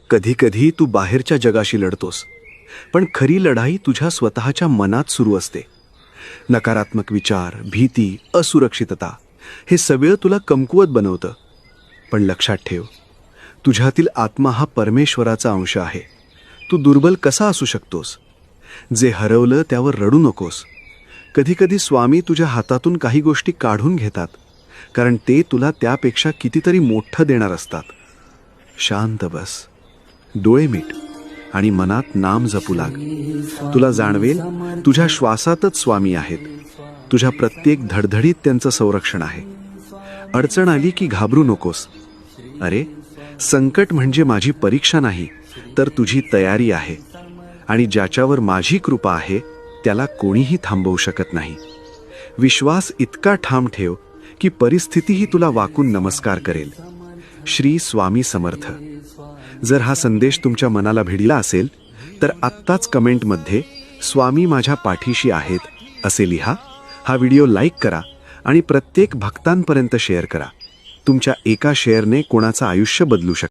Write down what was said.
कधी-कधी तू बाहेरच्या जगाशी लढतोस, पण खरी लढाई तुझ्या स्वतःच्या मनात सुरू असते. नकारात्मक विचार, भीती, असुरक्षितता हे सगळं तुला कमकुवत बनवतं. पण लक्षात ठेव, तुझ्यातील आत्मा हा परमेश्वराचा अंश आहे. तू दुर्बल कसा असू शकतोस? जे हरवलं त्यावर रडू नकोस. कधीकधी स्वामी तुझ्या हातातून काही गोष्टी काढून घेतात, कारण ते तुला त्यापेक्षा कितीतरी मोठं देणार असतात. शांत बस, डोळे मिट आणि मनात नाम जपू लाग. तुला जाणवेल तुझ्या श्वासातच स्वामी आहेत. तुझ्या प्रत्येक धडधडीत त्यांचं संरक्षण आहे. अडचण आली की घाबरू नकोस. अरे, संकट म्हणजे माझी परीक्षा नाही, तर तुझी तयारी आहे. आणि ज्याच्यावर माझी कृपा आहे त्याला कोणीही थांबवू शकत नाही. विश्वास इतका ठाम ठेव की परिस्थितीही तुला वाकून नमस्कार करेल. श्री स्वामी समर्थ. जर हा संदेश तुमच्या मनाला भिडला असेल तर आत्ताच कमेंटमध्ये स्वामी माझ्या पाठीशी आहेत असे लिहा. हा व्हिडिओ लाईक करा आणि प्रत्येक भक्तांपर्यंत शेअर करा. तुमच्या एका शेअरने कोणाचं आयुष्य बदलू शकते.